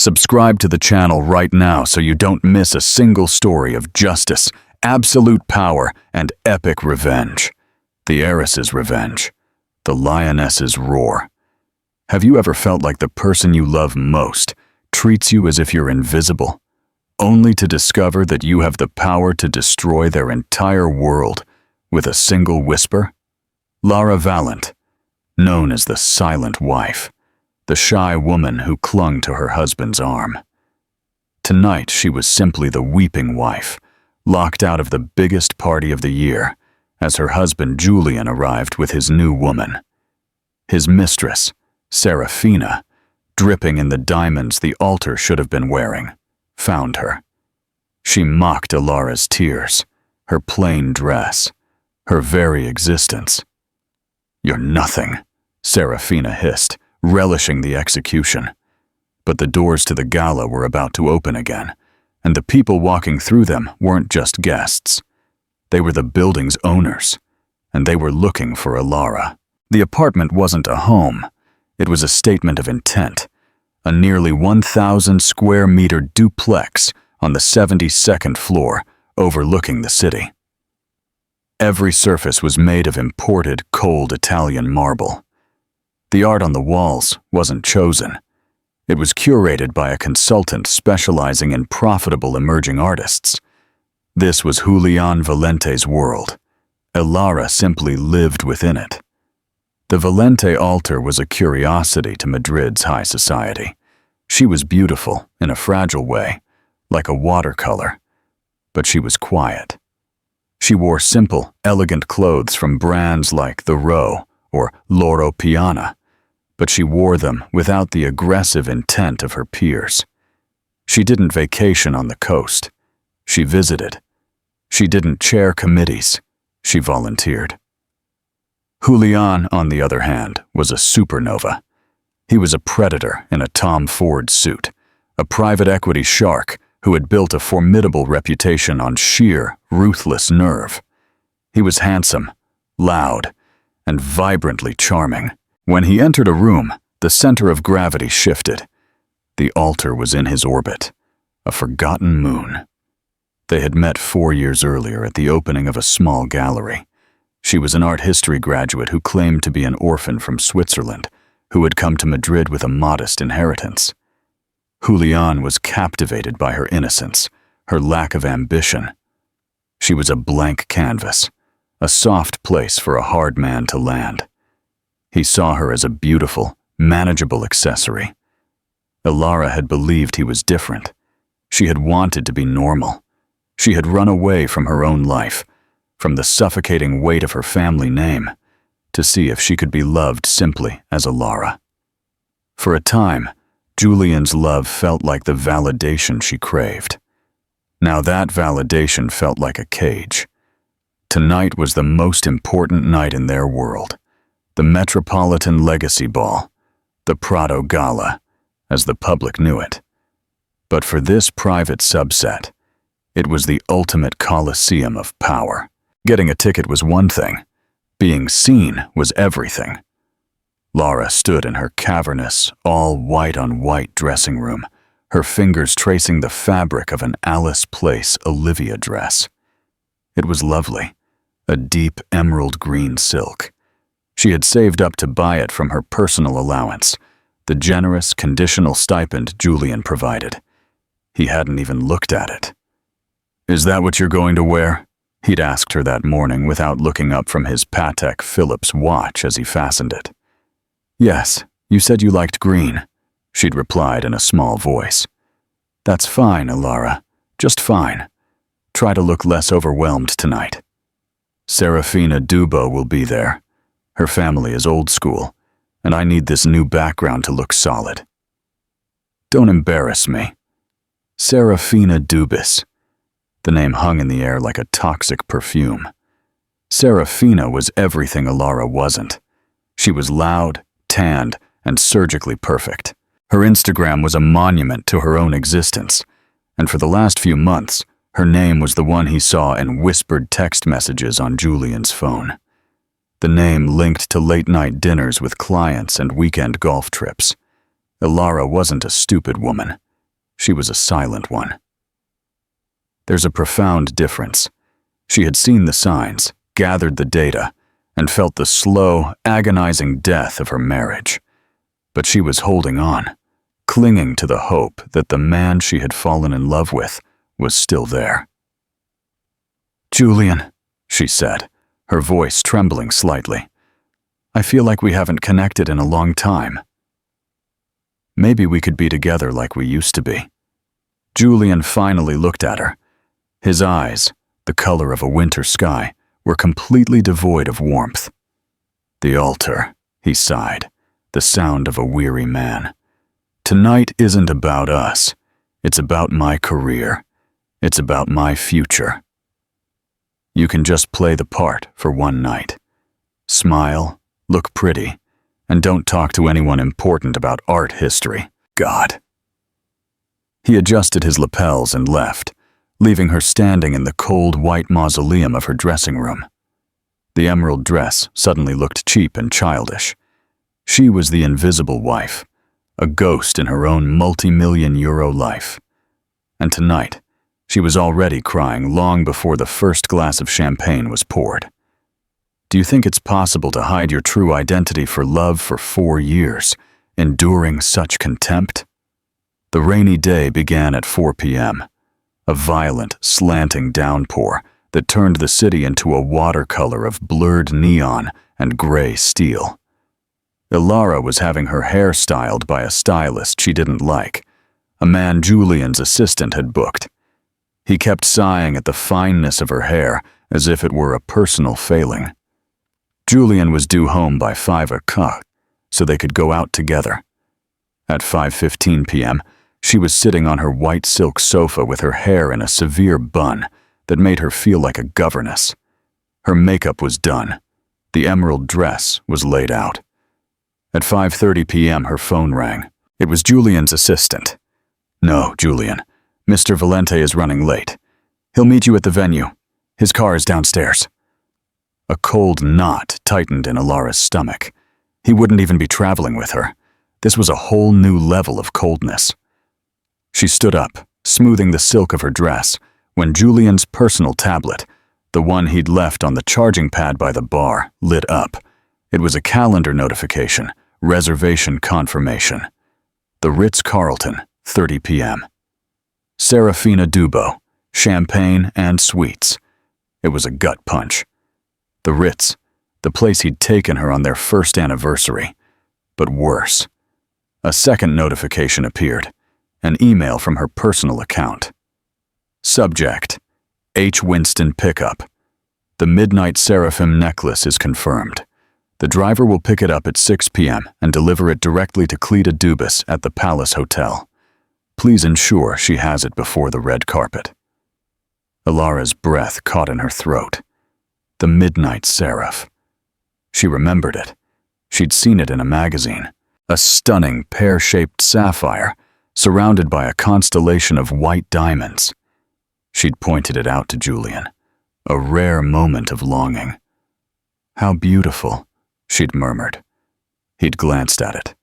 Subscribe to the channel right now so you don't miss a single story of justice, absolute power, and epic revenge. The heiress's revenge. The lioness's roar. Have you ever felt like the person you love most treats you as if you're invisible, only to discover that you have the power to destroy their entire world with a single whisper? Elara Valente, known as the silent wife, the shy woman who clung to her husband's arm. Tonight she was simply the weeping wife, locked out of the biggest party of the year as her husband Julian arrived with his new woman. His mistress, Serafina, dripping in the diamonds the altar should have been wearing, found her. She mocked Elara's tears, her plain dress, her very existence. "You're nothing," Serafina hissed, relishing the execution. But the doors to the gala were about to open again, and the people walking through them weren't just guests. They were the building's owners, and they were looking for Elara. The apartment wasn't a home. It was a statement of intent, a nearly 1,000 square meter duplex on the 72nd floor overlooking the city. Every surface was made of imported, cold Italian marble. The art on the walls wasn't chosen. It was curated by a consultant specializing in profitable emerging artists. This was Julian Valente's world. Elara simply lived within it. The Valente altar was a curiosity to Madrid's high society. She was beautiful in a fragile way, like a watercolor, but she was quiet. She wore simple, elegant clothes from brands like the Row or Loro Piana, but she wore them without the aggressive intent of her peers. She didn't vacation on the coast. She visited. She didn't chair committees. She volunteered. Julian, on the other hand, was a supernova. He was a predator in a Tom Ford suit, a private equity shark who had built a formidable reputation on sheer, ruthless nerve. He was handsome, loud, and vibrantly charming. When he entered a room, the center of gravity shifted. The altar was in his orbit, a forgotten moon. They had met 4 years earlier at the opening of a small gallery. She was an art history graduate who claimed to be an orphan from Switzerland, who had come to Madrid with a modest inheritance. Julian was captivated by her innocence, her lack of ambition. She was a blank canvas, a soft place for a hard man to land. He saw her as a beautiful, manageable accessory. Elara had believed he was different. She had wanted to be normal. She had run away from her own life, from the suffocating weight of her family name, to see if she could be loved simply as Elara. For a time, Julian's love felt like the validation she craved. Now that validation felt like a cage. Tonight was the most important night in their world, the Metropolitan Legacy Ball, the Prado Gala, as the public knew it. But for this private subset, it was the ultimate coliseum of power. Getting a ticket was one thing. Being seen was everything. Lara stood in her cavernous, all white-on-white dressing room, her fingers tracing the fabric of an Alice Place Olivia dress. It was lovely, a deep emerald green silk. She had saved up to buy it from her personal allowance, the generous, conditional stipend Julian provided. He hadn't even looked at it. "Is that what you're going to wear?" He'd asked her that morning without looking up from his Patek Philippe watch as he fastened it. "Yes, you said you liked green," she'd replied in a small voice. "That's fine, Elara, just fine. Try to look less overwhelmed tonight. Serafina Dubo will be there. Her family is old school, and I need this new background to look solid." "Don't embarrass me." Serafina Dubis. The name hung in the air like a toxic perfume. Serafina was everything Elara wasn't. She was loud, tanned, and surgically perfect. Her Instagram was a monument to her own existence, and for the last few months, her name was the one he saw in whispered text messages on Julian's phone. The name linked to late-night dinners with clients and weekend golf trips. Elara wasn't a stupid woman. she was a silent one. There's a profound difference. She had seen the signs, gathered the data, and felt the slow, agonizing death of her marriage. But she was holding on, clinging to the hope that the man she had fallen in love with was still there. "Julian," she said, her voice trembling slightly. "I feel like we haven't connected in a long time. Maybe we could be together like we used to be." Julian finally looked at her. His eyes, the color of a winter sky, were completely devoid of warmth. "The altar," he sighed, the sound of a weary man. "Tonight isn't about us. It's about my career. It's about my future. You can just play the part for one night. Smile, look pretty, and don't talk to anyone important about art history. God." He adjusted his lapels and left, leaving her standing in the cold white mausoleum of her dressing room. The emerald dress suddenly looked cheap and childish. She was the invisible wife, a ghost in her own multi-million-euro life. And tonight, she was already crying long before the first glass of champagne was poured. Do you think it's possible to hide your true identity for love for 4 years, enduring such contempt? The rainy day began at 4 p.m., a violent, slanting downpour that turned the city into a watercolor of blurred neon and gray steel. Elara was having her hair styled by a stylist she didn't like, a man Julian's assistant had booked. He kept sighing at the fineness of her hair as if it were a personal failing. Julian was due home by 5 o'clock, so they could go out together. At 5:15 p.m., she was sitting on her white silk sofa with her hair in a severe bun that made her feel like a governess. Her makeup was done. The emerald dress was laid out. At 5:30 p.m., her phone rang. It was Julian's assistant. "No, Julian. Mr. Valente is running late. He'll meet you at the venue. His car is downstairs." A cold knot tightened in Elara's stomach. He wouldn't even be traveling with her. This was a whole new level of coldness. She stood up, smoothing the silk of her dress, when Julian's personal tablet, the one he'd left on the charging pad by the bar, lit up. It was a calendar notification, reservation confirmation. The Ritz-Carlton, 30 p.m. Serafina Dubo, champagne and sweets. It was a gut punch. The Ritz, the place he'd taken her on their first anniversary. But worse. A second notification appeared, an email from her personal account. Subject: H. Winston pickup. The midnight seraphim necklace is confirmed. The driver will pick it up at 6 p.m. and deliver it directly to Cleta Dubis at the Palace Hotel. Please ensure she has it before the red carpet. Elara's breath caught in her throat. The midnight seraph. She remembered it. She'd seen it in a magazine. A stunning pear-shaped sapphire, surrounded by a constellation of white diamonds. She'd pointed it out to Julian. A rare moment of longing. "How beautiful," she'd murmured. He'd glanced at it.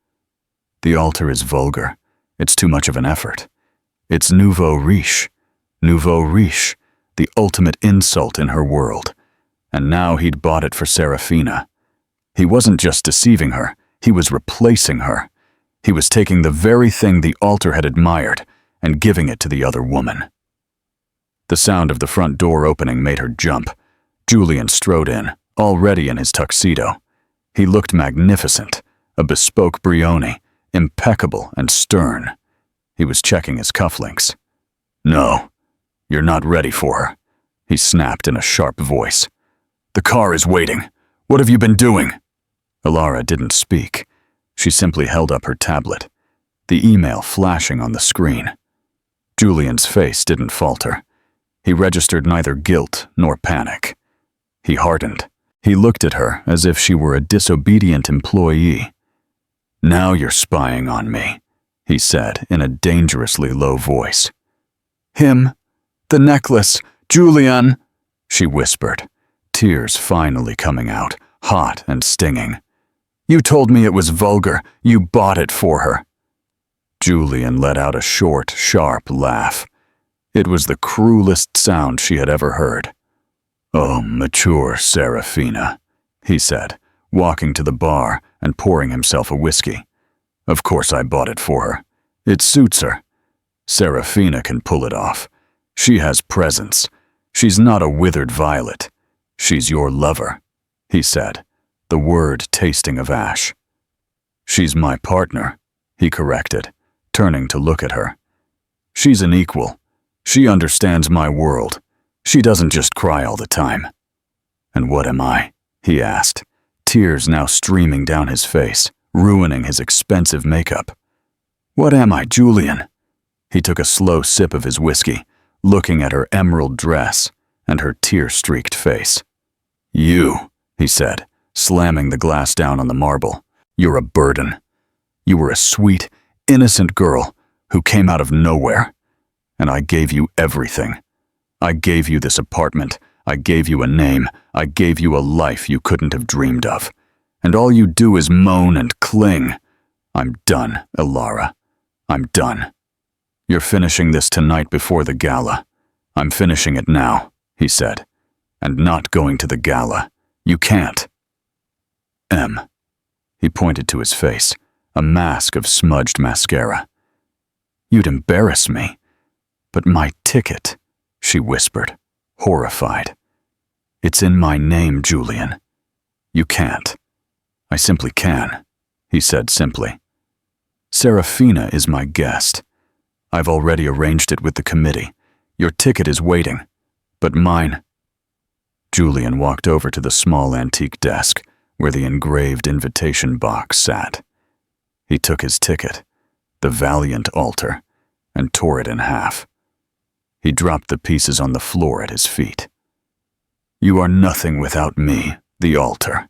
"The altar is vulgar. It's too much of an effort. It's nouveau riche. Nouveau riche, the ultimate insult in her world. And now he'd bought it for Serafina. He wasn't just deceiving her, he was replacing her. He was taking the very thing the altar had admired and giving it to the other woman. The sound of the front door opening made her jump. Julian strode in, already in his tuxedo. He looked magnificent, a bespoke Brioni, impeccable and stern. He was checking his cufflinks. "No, you're not ready for her," he snapped in a sharp voice. "The car is waiting. What have you been doing?" Elara didn't speak. She simply held up her tablet, the email flashing on the screen. Julian's face didn't falter. He registered neither guilt nor panic. He hardened. He looked at her as if she were a disobedient employee. "Now you're spying on me," he said in a dangerously low voice. "Him? The necklace? Julian?" she whispered, tears finally coming out, hot and stinging. "You told me it was vulgar. You bought it for her." Julian let out a short, sharp laugh. It was the cruelest sound she had ever heard. "Oh, mature Serafina," he said, walking to the bar and pouring himself a whiskey. "Of course I bought it for her. It suits her. Serafina can pull it off. She has presence. She's not a withered violet. She's your lover," he said, the word tasting of ash. "She's my partner," he corrected, turning to look at her. "She's an equal. She understands my world. She doesn't just cry all the time." "And what am I?" he asked, tears now streaming down his face, ruining his expensive makeup. "What am I, Julian?" He took a slow sip of his whiskey, looking at her emerald dress and her tear-streaked face. "You," he said, slamming the glass down on the marble. "You're a burden. You were a sweet, innocent girl who came out of nowhere. And I gave you everything. I gave you this apartment. I gave you a name. I gave you a life you couldn't have dreamed of. And all you do is moan and cling. I'm done, Elara. I'm done. You're finishing this tonight before the gala. I'm finishing it now," he said. "And not going to the gala. You can't." He pointed to his face, a mask of smudged mascara. "You'd embarrass me. But my ticket," she whispered, horrified. "It's in my name, Julian. You can't." "I simply can," he said simply. "Serafina is my guest. I've already arranged it with the committee. Your ticket is waiting, but mine—" Julian walked over to the small antique desk where the engraved invitation box sat. He took his ticket, the valiant altar, and tore it in half. He dropped the pieces on the floor at his feet. "You are nothing without me, the altar,"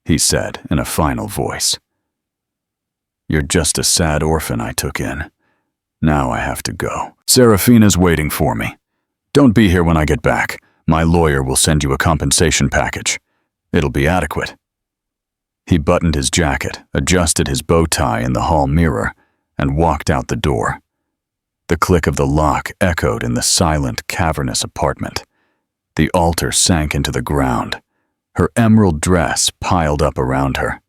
he said in a final voice. "You're just a sad orphan I took in. Now I have to go. Serafina's waiting for me. Don't be here when I get back. My lawyer will send you a compensation package. It'll be adequate." He buttoned his jacket, adjusted his bow tie in the hall mirror, and walked out the door. The click of the lock echoed in the silent, cavernous apartment. The altar sank into the ground, her emerald dress piled up around her.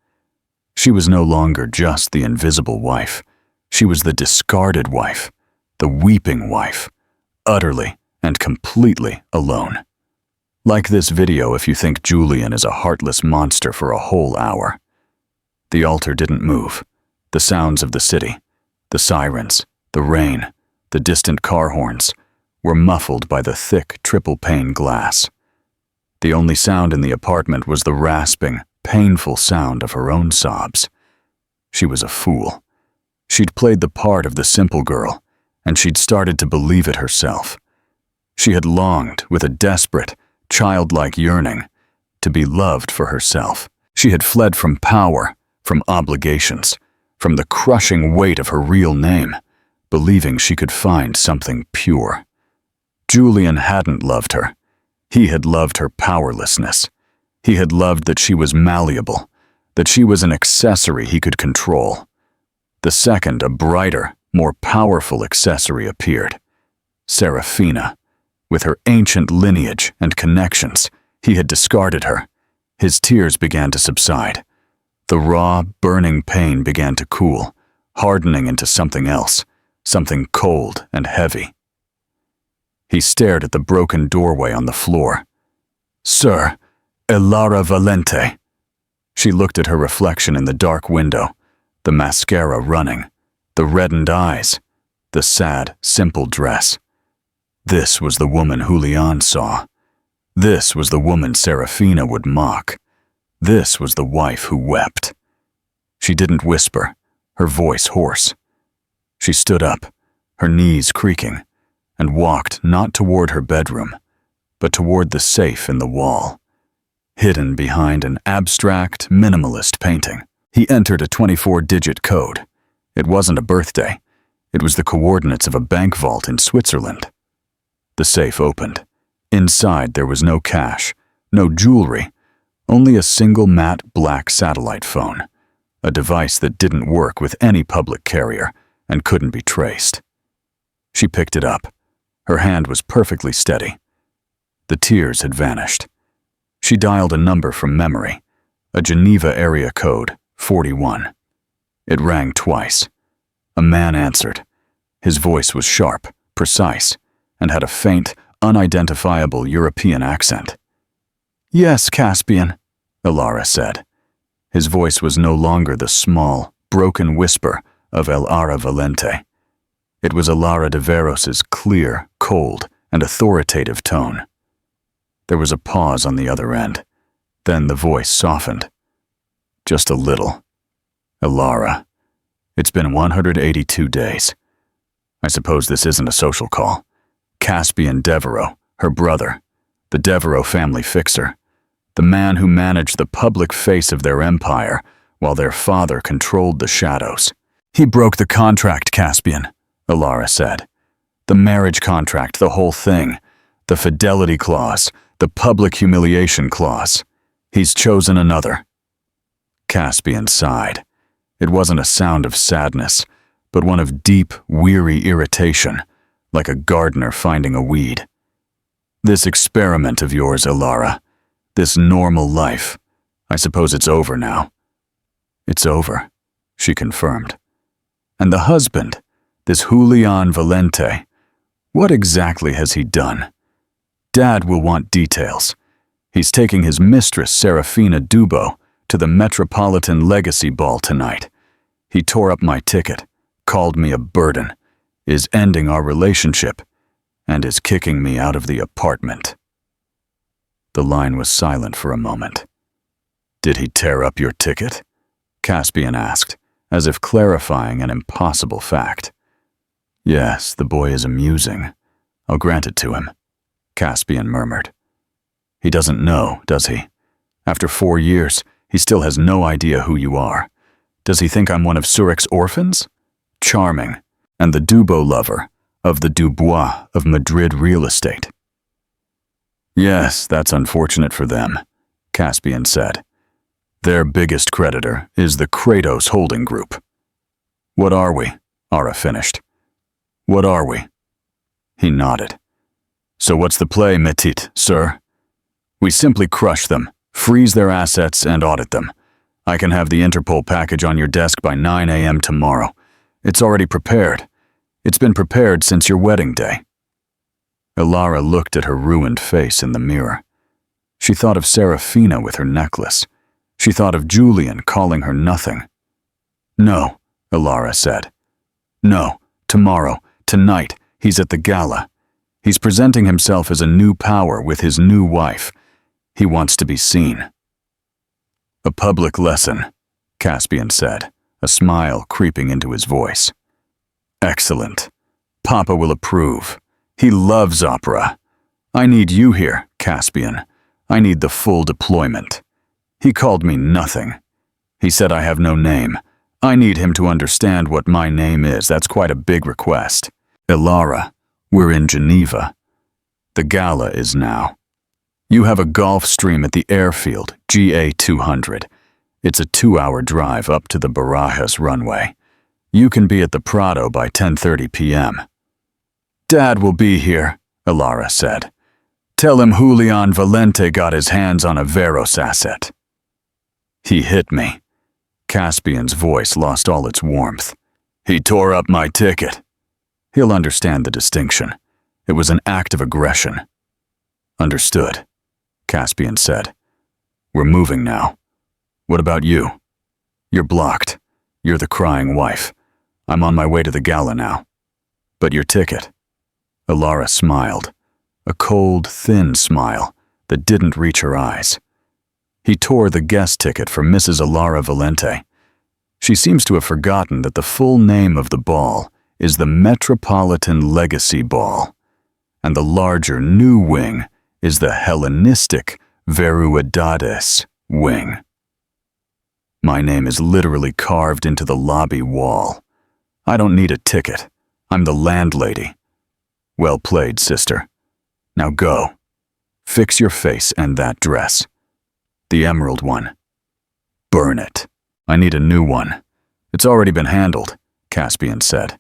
She was no longer just the invisible wife. She was the discarded wife, the weeping wife, utterly and completely alone. Like this video if you think Julian is a heartless monster for a whole hour. The altar didn't move. The sounds of the city, the sirens, the rain, the distant car horns, were muffled by the thick triple-pane glass. The only sound in the apartment was the rasping, painful sound of her own sobs. She was a fool. She'd played the part of the simple girl, and she'd started to believe it herself. She had longed, with a desperate, childlike yearning, to be loved for herself. She had fled from power, from obligations, from the crushing weight of her real name, believing she could find something pure. Julian hadn't loved her. He had loved her powerlessness. He had loved that she was malleable, that she was an accessory he could control. The second, a brighter, more powerful accessory appeared. Serafina. With her ancient lineage and connections, he had discarded her. His tears began to subside. The raw, burning pain began to cool, hardening into something else, something cold and heavy. He stared at the broken doorway on the floor. "Sir, Elara Valente." She looked at her reflection in the dark window, the mascara running, the reddened eyes, the sad, simple dress. This was the woman Julian saw. This was the woman Serafina would mock. This was the wife who wept. She didn't whisper, her voice hoarse. She stood up, her knees creaking, and walked not toward her bedroom, but toward the safe in the wall. Hidden behind an abstract, minimalist painting, he entered a 24-digit code. It wasn't a birthday. It was the coordinates of a bank vault in Switzerland. The safe opened. Inside there was no cash, no jewelry, only a single matte black satellite phone, a device that didn't work with any public carrier, and couldn't be traced. She picked it up. Her hand was perfectly steady. The tears had vanished. She dialed a number from memory, a Geneva area code, 41. It rang twice. A man answered. His voice was sharp, precise, and had a faint, unidentifiable European accent. "Yes, Caspian," Elara said. His voice was no longer the small, broken whisper of Elara Valente. It was Elara de Veros's clear, cold, and authoritative tone. There was a pause on the other end. Then the voice softened. Just a little. "Elara, it's been 182 days. I suppose this isn't a social call. Caspian Devereux, her brother, the Devereux family fixer, the man who managed the public face of their empire while their father controlled the shadows. He broke the contract, Caspian," Elara said. "The marriage contract, the whole thing. The fidelity clause, the public humiliation clause. He's chosen another." Caspian sighed. It wasn't a sound of sadness, but one of deep, weary irritation, like a gardener finding a weed. "This experiment of yours, Elara, this normal life, I suppose it's over now." "It's over," she confirmed. "And the husband, this Julian Valente, what exactly has he done? Dad will want details. He's taking his mistress, Serafina Dubo, to the Metropolitan Legacy Ball tonight. He tore up my ticket, called me a burden, is ending our relationship, and is kicking me out of the apartment." The line was silent for a moment. "Did he tear up your ticket?" Caspian asked, as if clarifying an impossible fact. "Yes, the boy is amusing. I'll grant it to him," Caspian murmured. "He doesn't know, does he? After 4 years, he still has no idea who you are. Does he think I'm one of Zurich's orphans? Charming, and the Dubo lover of the Dubois of Madrid real estate." "Yes, that's unfortunate for them," Caspian said. "Their biggest creditor is the Kratos Holding Group." "What are we?" Lara finished. "What are we?" He nodded. "So what's the play, Métit, sir?" "We simply crush them, freeze their assets, and audit them. I can have the Interpol package on your desk by 9 a.m. tomorrow. It's already prepared. It's been prepared since your wedding day." Elara looked at her ruined face in the mirror. She thought of Serafina with her necklace. She thought of Julian calling her nothing. "No," Elara said. "No, tomorrow, tonight, he's at the gala. He's presenting himself as a new power with his new wife. He wants to be seen." "A public lesson," Caspian said, a smile creeping into his voice. "Excellent. Papa will approve. He loves opera. I need you here, Caspian. I need the full deployment. He called me nothing. He said I have no name. I need him to understand what my name is. That's quite a big request. Elara, we're in Geneva. The gala is now. You have a golf stream at the airfield, GA 200. It's a 2-hour drive up to the Barajas runway. You can be at the Prado by 10:30 p.m. "Dad will be here," Elara said. "Tell him Julian Valente got his hands on a Veros asset." "He hit me." Caspian's voice lost all its warmth. "He tore up my ticket." He'll understand the distinction. It was an act of aggression. "Understood," Caspian said. "We're moving now. What about you? You're blocked. You're the crying wife. I'm on my way to the gala now. But your ticket?" Elara smiled, a cold, thin smile that didn't reach her eyes. He tore the guest ticket for Mrs. Elara Valente. She seems to have forgotten that the full name of the ball is the Metropolitan Legacy Ball, and the larger new wing is the Hellenistic Veruidades wing. My name is literally carved into the lobby wall. I don't need a ticket. I'm the landlady. Well played, sister. Now go. Fix your face and that dress. The emerald one. Burn it. I need a new one. It's already been handled, Caspian said.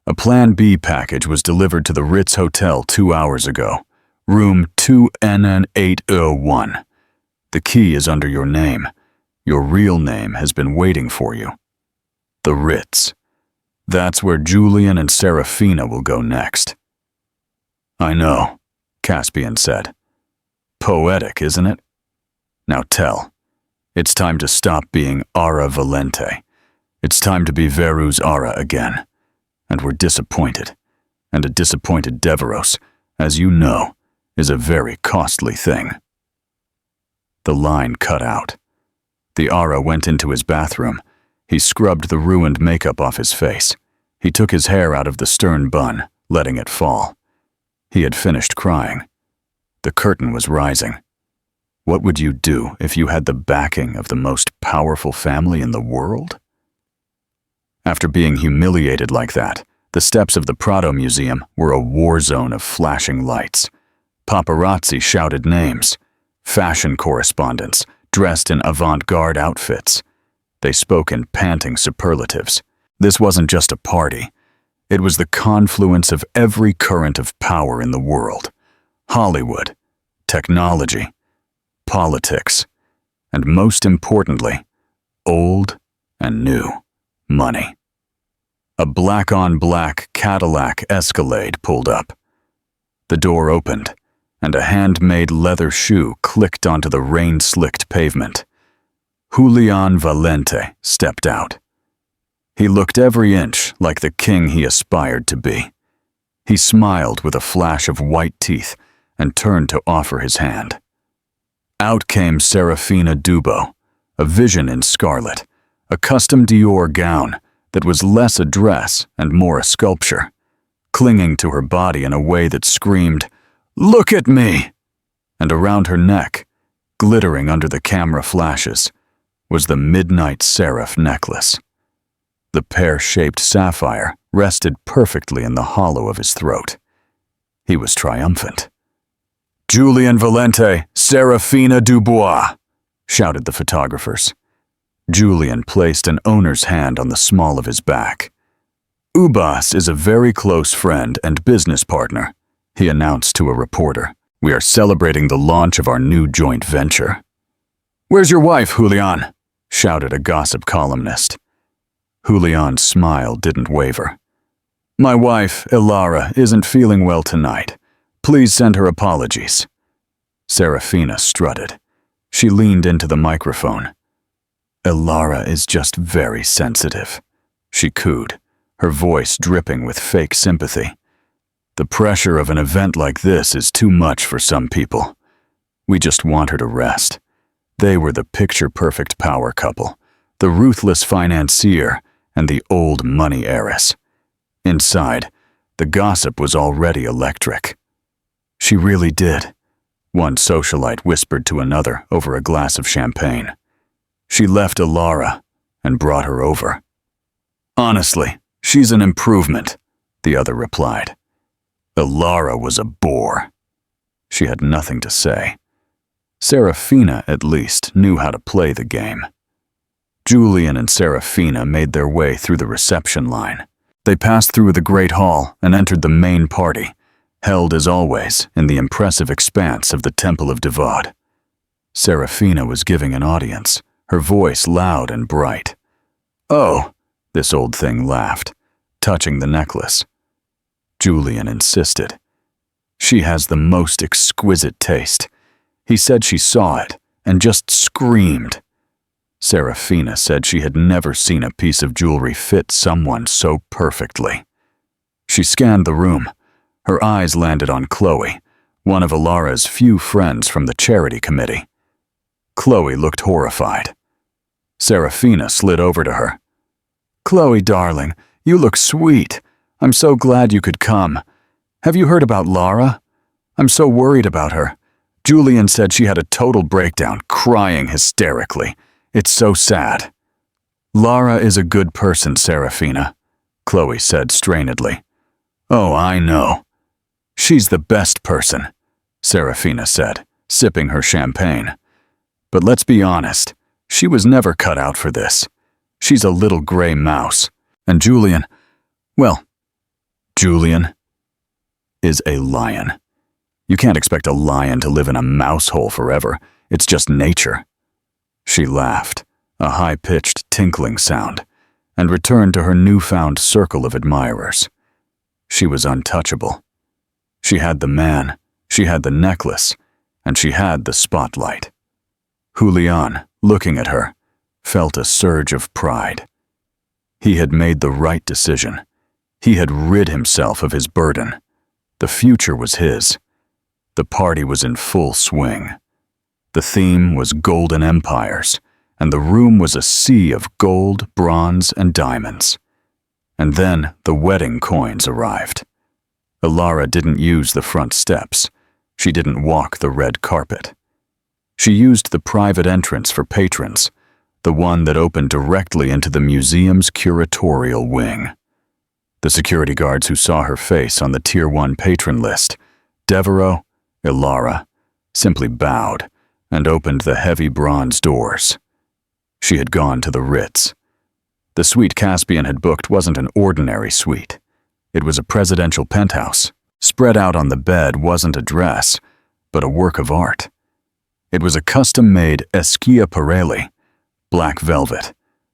A Plan B package was delivered to the Ritz Hotel 2 hours ago. Room 2NN801. The key is under your name. Your real name has been waiting for you. The Ritz. That's where Julian and Serafina will go next. I know, Caspian said. Poetic, isn't it? Now tell. It's time to stop being Elara Valente. It's time to be Veru's Lara again. And we're disappointed. And a disappointed Deveros, as you know, is a very costly thing. The line cut out. The Lara went into his bathroom. He scrubbed the ruined makeup off his face. He took his hair out of the stern bun, letting it fall. He had finished crying. The curtain was rising. What would you do if you had the backing of the most powerful family in the world? After being humiliated like that, the steps of the Prado Museum were a war zone of flashing lights. Paparazzi shouted names. Fashion correspondents, dressed in avant-garde outfits. They spoke in panting superlatives. This wasn't just a party. It was the confluence of every current of power in the world. Hollywood, technology, politics, and most importantly, old and new money. A black-on-black Cadillac Escalade pulled up. The door opened, and a handmade leather shoe clicked onto the rain-slicked pavement. Julian Valente stepped out. He looked every inch like the king he aspired to be. He smiled with a flash of white teeth and turned to offer his hand. Out came Serafina Dubo, a vision in scarlet, a custom Dior gown that was less a dress and more a sculpture, clinging to her body in a way that screamed, "Look at me!" And around her neck, glittering under the camera flashes, was the midnight seraph necklace. The pear-shaped sapphire rested perfectly in the hollow of his throat. He was triumphant. "Julian Valente, Serafina Dubois!" shouted the photographers. Julian placed an owner's hand on the small of his back. "Ubas is a very close friend and business partner," he announced to a reporter. "We are celebrating the launch of our new joint venture." "Where's your wife, Julian?" shouted a gossip columnist. Julian's smile didn't waver. "My wife, Elara, isn't feeling well tonight. Please send her apologies." Serafina strutted. She leaned into the microphone. "Elara is just very sensitive," she cooed, her voice dripping with fake sympathy. "The pressure of an event like this is too much for some people. We just want her to rest." They were the picture-perfect power couple, the ruthless financier and the old money heiress. Inside, the gossip was already electric. "She really did," one socialite whispered to another over a glass of champagne. "She left Elara and brought her over." "Honestly, she's an improvement," the other replied. "Elara was a bore." She had nothing to say. Serafina, at least, knew how to play the game. Julian and Serafina made their way through the reception line. They passed through the Great Hall and entered the main party, held as always in the impressive expanse of the Temple of Devad. Serafina was giving an audience, her voice loud and bright. "Oh," this old thing laughed, touching the necklace. Julian insisted. "She has the most exquisite taste." He said she saw it and just screamed. Serafina said she had never seen a piece of jewelry fit someone so perfectly. She scanned the room. Her eyes landed on Chloe, one of Elara's few friends from the charity committee. Chloe looked horrified. Serafina slid over to her. "Chloe, darling, you look sweet. I'm so glad you could come. Have you heard about Lara? I'm so worried about her. Julian said she had a total breakdown, crying hysterically. It's so sad." "Lara is a good person, Serafina," Chloe said strainedly. "Oh, I know." "She's the best person," Serafina said, sipping her champagne. "But let's be honest, she was never cut out for this. She's a little gray mouse. And Julian, Well, Julian is a lion. You can't expect a lion to live in a mouse hole forever. It's just nature. She laughed, a high-pitched tinkling sound, and returned to her newfound circle of admirers. She was untouchable. She had the man, she had the necklace, and she had the spotlight. Julian, looking at her, felt a surge of pride. He had made the right decision. He had rid himself of his burden. The future was his. The party was in full swing. The theme was golden empires, and the room was a sea of gold, bronze, and diamonds. And then the wedding coins arrived. Elara didn't use the front steps. She didn't walk the red carpet. She used the private entrance for patrons, the one that opened directly into the museum's curatorial wing. The security guards who saw her face on the Tier 1 patron list, Veru, Elara, simply bowed and opened the heavy bronze doors. She had gone to the Ritz. The suite Caspian had booked wasn't an ordinary suite. It was a presidential penthouse. Spread out on the bed wasn't a dress, but a work of art. It was a custom-made schiaparelli, black velvet,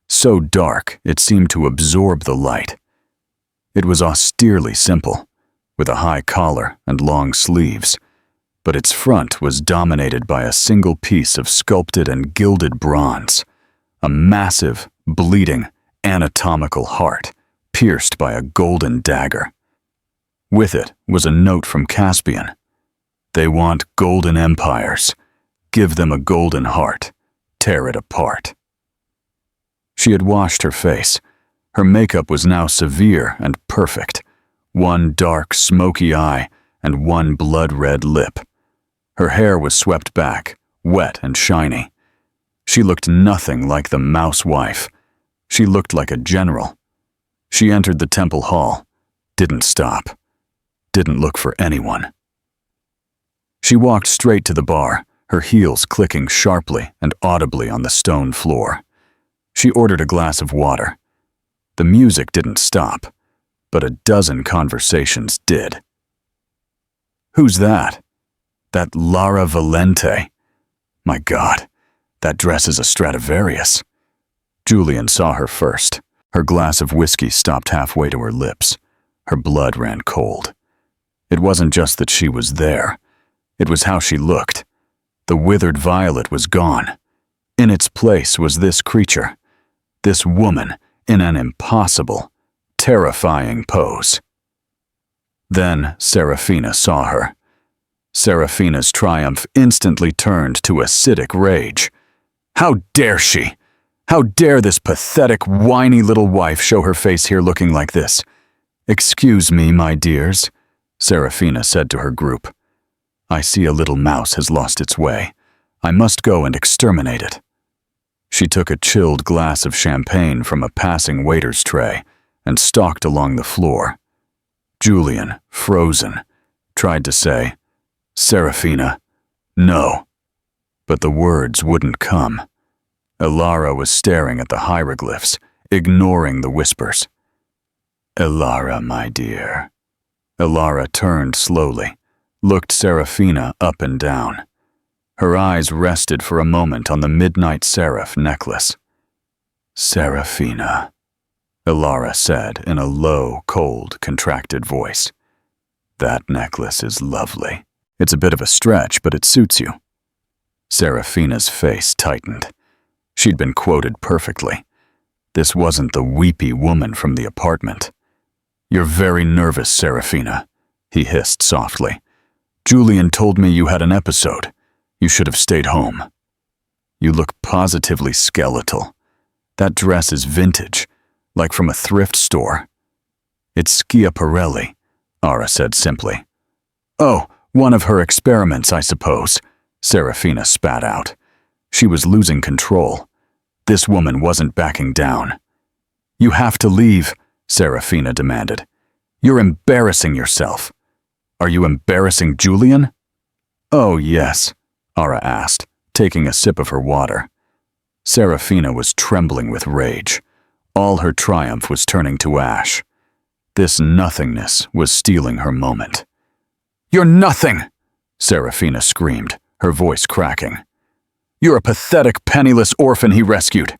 so dark it seemed to absorb the light. It was austerely simple, with a high collar and long sleeves, but its front was dominated by a single piece of sculpted and gilded bronze, a massive, bleeding, anatomical heart pierced by a golden dagger. With it was a note from Caspian. They want golden empires. Give them a golden heart. Tear it apart. She had washed her face. Her makeup was now severe and perfect. One dark, smoky eye and one blood-red lip. Her hair was swept back, wet and shiny. She looked nothing like the mouse wife. She looked like a general. She entered the temple hall, didn't stop, didn't look for anyone. She walked straight to the bar, her heels clicking sharply and audibly on the stone floor. She ordered a glass of water. The music didn't stop, but a dozen conversations did. Who's that? That Elara Valente. My God, that dress is a Stradivarius. Julian saw her first. Her glass of whiskey stopped halfway to her lips. Her blood ran cold. It wasn't just that she was there. It was how she looked. The withered violet was gone. In its place was this creature, this woman in an impossible, terrifying pose. Then Serafina saw her. Serafina's triumph instantly turned to acidic rage. How dare she? How dare this pathetic, whiny little wife show her face here looking like this? Excuse me, my dears, Serafina said to her group. I see a little mouse has lost its way. I must go and exterminate it. She took a chilled glass of champagne from a passing waiter's tray and stalked along the floor. Julian, frozen, tried to say, Serafina, no. But the words wouldn't come. Elara was staring at the hieroglyphs, ignoring the whispers. Elara, my dear. Elara turned slowly, looked Serafina up and down. Her eyes rested for a moment on the midnight seraph necklace. Serafina, Elara said in a low, cold, contracted voice. That necklace is lovely. It's a bit of a stretch, but it suits you. Serafina's face tightened. She'd been quoted perfectly. This wasn't the weepy woman from the apartment. You're very nervous, Serafina, he hissed softly. Julian told me you had an episode. You should have stayed home. You look positively skeletal. That dress is vintage, like from a thrift store. It's Schiaparelli, Lara said simply. Oh, one of her experiments, I suppose, Serafina spat out. She was losing control. This woman wasn't backing down. You have to leave, Serafina demanded. You're embarrassing yourself. Are you embarrassing Julian? Oh, yes, Lara asked, taking a sip of her water. Serafina was trembling with rage. All her triumph was turning to ash. This nothingness was stealing her moment. "You're nothing!" Serafina screamed, her voice cracking. "You're a pathetic, penniless orphan he rescued.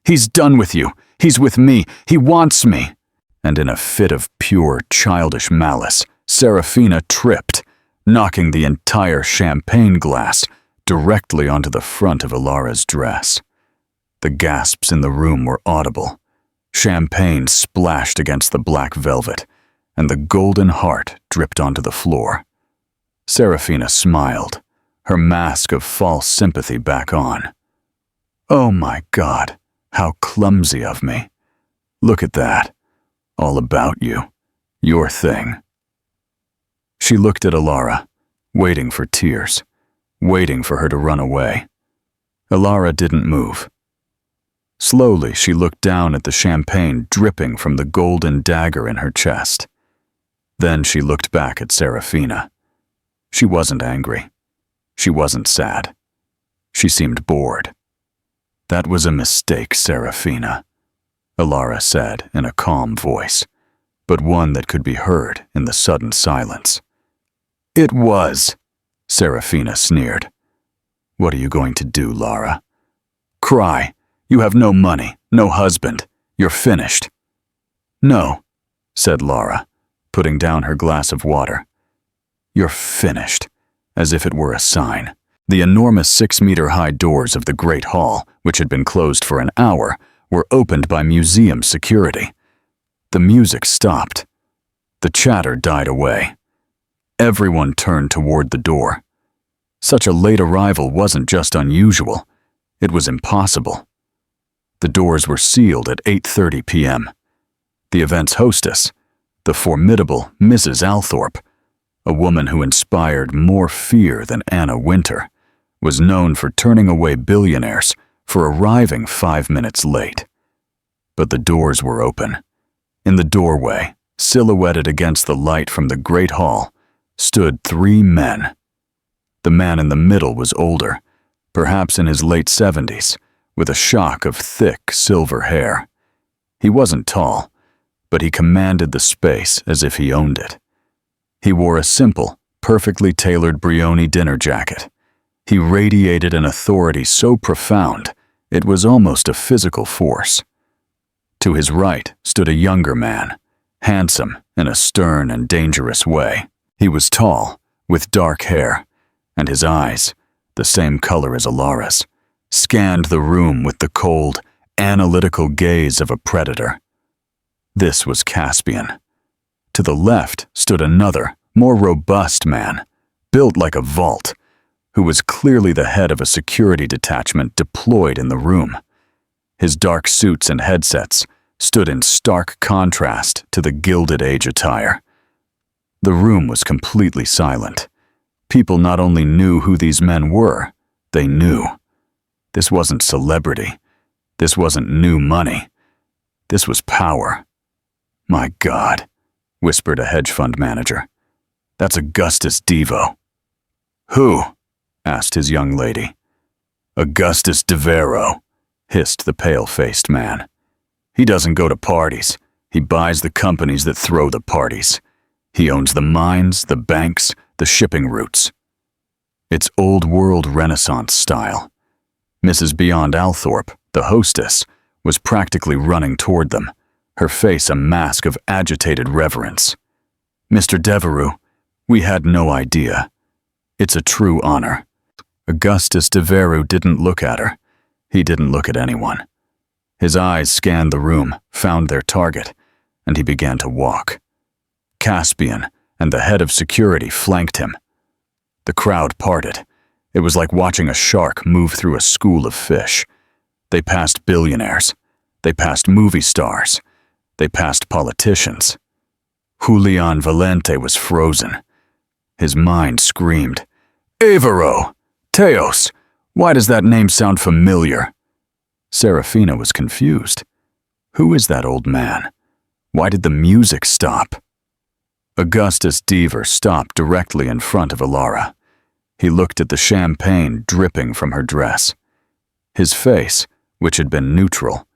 He's done with you. He's with me. He wants me." And in a fit of pure, childish malice, Serafina tripped, knocking the entire champagne glass directly onto the front of Elara's dress. The gasps in the room were audible. Champagne splashed against the black velvet, and the golden heart dripped onto the floor. Serafina smiled, her mask of false sympathy back on. "Oh my God, how clumsy of me. Look at that. All about you. Your thing." She looked at Elara, waiting for tears, waiting for her to run away. Elara didn't move. Slowly, she looked down at the champagne dripping from the golden dagger in her chest. Then she looked back at Serafina. She wasn't angry. She wasn't sad. She seemed bored. "That was a mistake, Serafina," Elara said in a calm voice, but one that could be heard in the sudden silence. "It was," Serafina sneered. "What are you going to do, Lara? Cry. You have no money, no husband. You're finished." "No," said Lara, putting down her glass of water. "You're finished," as if it were a sign. The enormous 6-meter-high doors of the great hall, which had been closed for an hour, were opened by museum security. The music stopped. The chatter died away. Everyone turned toward the door. Such a late arrival wasn't just unusual, it was impossible. The doors were sealed at 8:30 p.m. The event's hostess, the formidable Mrs. Althorpe, a woman who inspired more fear than Anna Winter, was known for turning away billionaires for arriving 5 minutes late. But the doors were open. In the doorway, silhouetted against the light from the great hall, stood 3 men. The man in the middle was older, perhaps in his late 70s, with a shock of thick silver hair. He wasn't tall, but he commanded the space as if he owned it. He wore a simple, perfectly tailored Brioni dinner jacket. He radiated an authority so profound, it was almost a physical force. To his right stood a younger man, handsome in a stern and dangerous way. He was tall, with dark hair, and his eyes, the same color as Elara's, scanned the room with the cold, analytical gaze of a predator. This was Caspian. To the left stood another, more robust man, built like a vault, who was clearly the head of a security detachment deployed in the room. His dark suits and headsets stood in stark contrast to the Gilded Age attire. The room was completely silent. People not only knew who these men were, they knew. This wasn't celebrity. This wasn't new money. This was power. "My God," whispered a hedge fund manager. "That's Augustus Devo." "Who?" asked his young lady. "Augustus de Veru," hissed the pale-faced man. "He doesn't go to parties. He buys the companies that throw the parties. He owns the mines, the banks, the shipping routes. It's old-world Renaissance style." Mrs. Beyond Althorpe, the hostess, was practically running toward them, her face a mask of agitated reverence. "Mr. Devereux, we had no idea. It's a true honor." Augustus de Veru didn't look at her. He didn't look at anyone. His eyes scanned the room, found their target, and he began to walk. Caspian and the head of security flanked him. The crowd parted. It was like watching a shark move through a school of fish. They passed billionaires. They passed movie stars. They passed politicians. Julian Valente was frozen. His mind screamed, "Evero! Teos! Why does that name sound familiar?" Serafina was confused. Who is that old man? Why did the music stop? Augustus Dever stopped directly in front of Elara. He looked at the champagne dripping from her dress. His face, which had been neutral,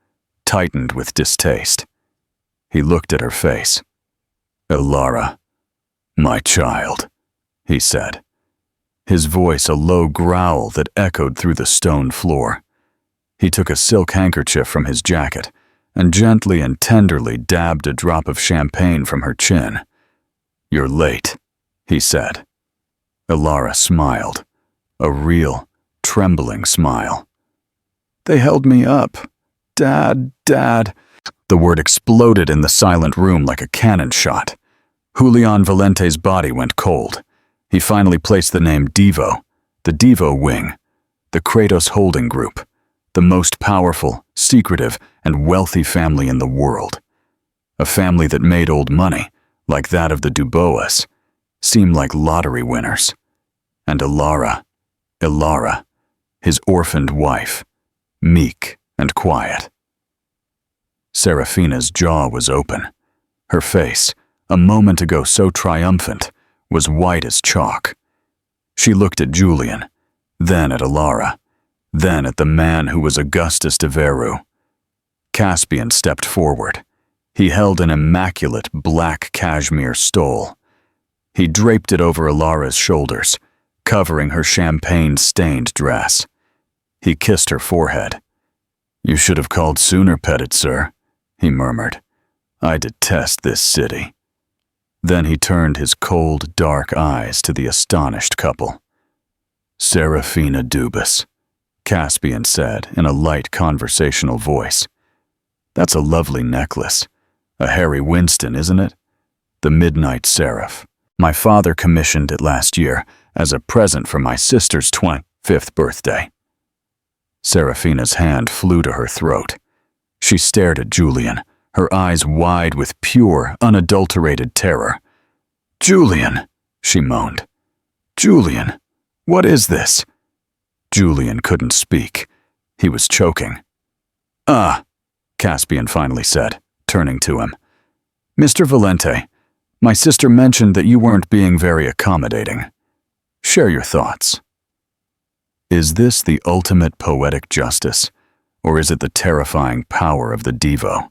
tightened with distaste. He looked at her face. Elara, my child, he said, his voice a low growl that echoed through the stone floor. He took a silk handkerchief from his jacket and gently and tenderly dabbed a drop of champagne from her chin. You're late, he said. Elara smiled, a real, trembling smile. They held me up. Dad, Dad. The word exploded in the silent room like a cannon shot. Julian Valente's body went cold. He finally placed the name Devo, the Devo Wing, the Kratos holding group, the most powerful, secretive, and wealthy family in the world. A family that made old money, like that of the Dubois, seem like lottery winners. And Elara, his orphaned wife, meek and quiet. Serafina's jaw was open. Her face, a moment ago so triumphant, was white as chalk. She looked at Julian, then at Elara, then at the man who was Augustus de Veru. Caspian stepped forward. He held an immaculate black cashmere stole. He draped it over Elara's shoulders, covering her champagne-stained dress. He kissed her forehead. You should have called sooner, petted sir, he murmured. I detest this city. Then he turned his cold, dark eyes to the astonished couple. Serafina Dubis, Caspian said in a light conversational voice. That's a lovely necklace. A Harry Winston, isn't it? The Midnight Seraph. My father commissioned it last year as a present for my sister's 25th birthday. Serafina's hand flew to her throat. She stared at Julian, her eyes wide with pure, unadulterated terror. Julian, she moaned. Julian, what is this? Julian couldn't speak. He was choking. Ah, Caspian finally said, turning to him. Mr. Valente, my sister mentioned that you weren't being very accommodating. Share your thoughts. Is this the ultimate poetic justice, or is it the terrifying power of the Devo?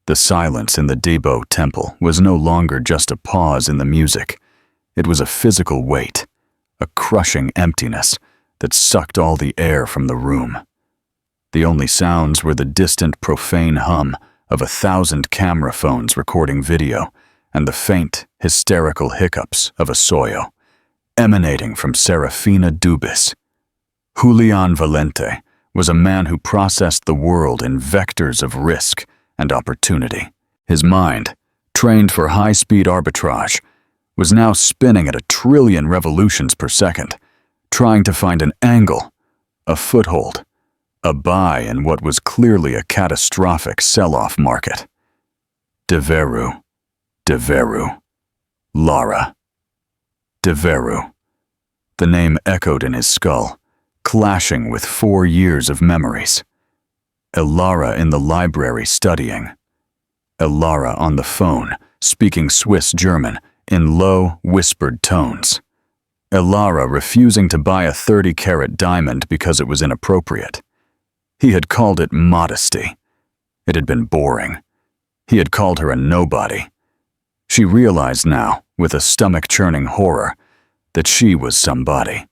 The silence in the Devo temple was no longer just a pause in the music. It was a physical weight, a crushing emptiness that sucked all the air from the room. The only sounds were the distant profane hum of 1,000 camera phones recording video and the faint, hysterical hiccups of a soyo, emanating from Serafina Dubis. Julian Valente was a man who processed the world in vectors of risk and opportunity. His mind, trained for high-speed arbitrage, was now spinning at 1 trillion revolutions per second, trying to find an angle, a foothold, a buy in what was clearly a catastrophic sell-off market. De Veru, Lara. De Veru. The name echoed in his skull, clashing with 4 years of memories. Elara in the library studying. Elara on the phone, speaking Swiss German in low, whispered tones. Elara refusing to buy a 30-carat diamond because it was inappropriate. He had called it modesty. It had been boring. He had called her a nobody. She realized now, with a stomach-churning horror, that she was somebody.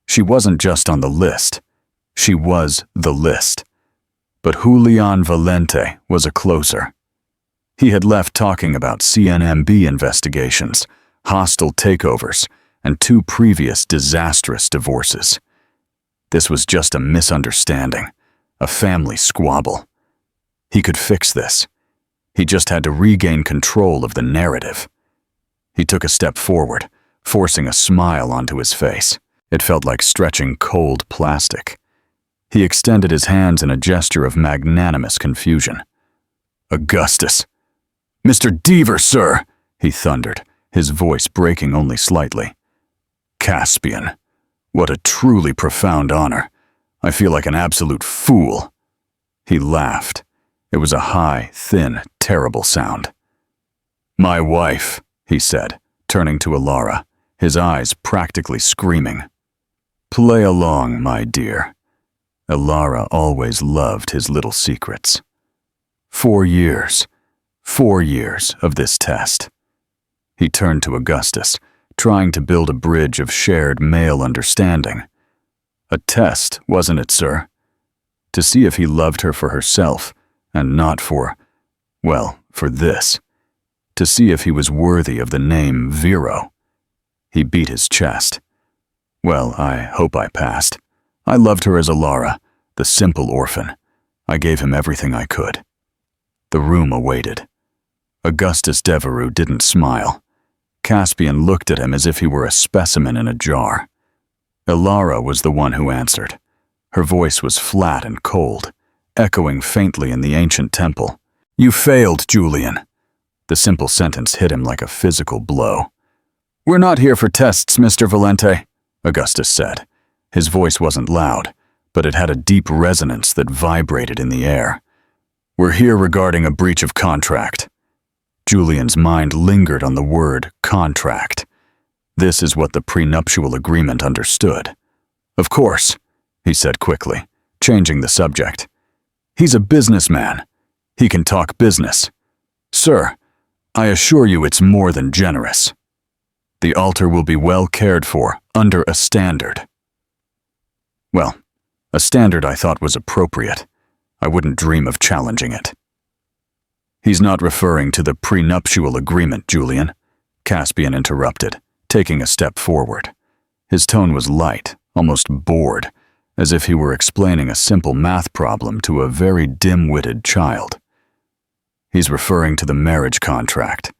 She wasn't just on the list. She was the list. But Julian Valente was a closer. He had left talking about CNMB investigations, hostile takeovers, and 2 previous disastrous divorces. This was just a misunderstanding, a family squabble. He could fix this. He just had to regain control of the narrative. He took a step forward, forcing a smile onto his face. It felt like stretching cold plastic. He extended his hands in a gesture of magnanimous confusion. Augustus. Mr. Deaver, sir, he thundered, his voice breaking only slightly. Caspian. What a truly profound honor. I feel like an absolute fool. He laughed. It was a high, thin, terrible sound. My wife, he said, turning to Elara, his eyes practically screaming. Play along, my dear. Elara always loved his little secrets. 4 years of this test. He turned to Augustus, trying to build a bridge of shared male understanding. A test, wasn't it, sir? To see if he loved her for herself, and not for, well, for this. To see if he was worthy of the name Veru. He beat his chest. Well, I hope I passed. I loved her as Lara, the simple orphan. I gave him everything I could. The room awaited. Augustus de Veru didn't smile. Caspian looked at him as if he were a specimen in a jar. Elara was the one who answered. Her voice was flat and cold, echoing faintly in the ancient temple. "You failed, Julian." The simple sentence hit him like a physical blow. "We're not here for tests, Mr. Valente," Augustus said. His voice wasn't loud, but it had a deep resonance that vibrated in the air. "We're here regarding a breach of contract." Julian's mind lingered on the word contract. This is what the prenuptial agreement understood. "Of course," he said quickly, changing the subject. "He's a businessman. He can talk business. Sir, I assure you it's more than generous. The altar will be well cared for, under a standard." Well, a standard I thought was appropriate. I wouldn't dream of challenging it. "He's not referring to the prenuptial agreement, Julian," Caspian interrupted, taking a step forward. His tone was light, almost bored, as if he were explaining a simple math problem to a very dim-witted child. "He's referring to the marriage contract,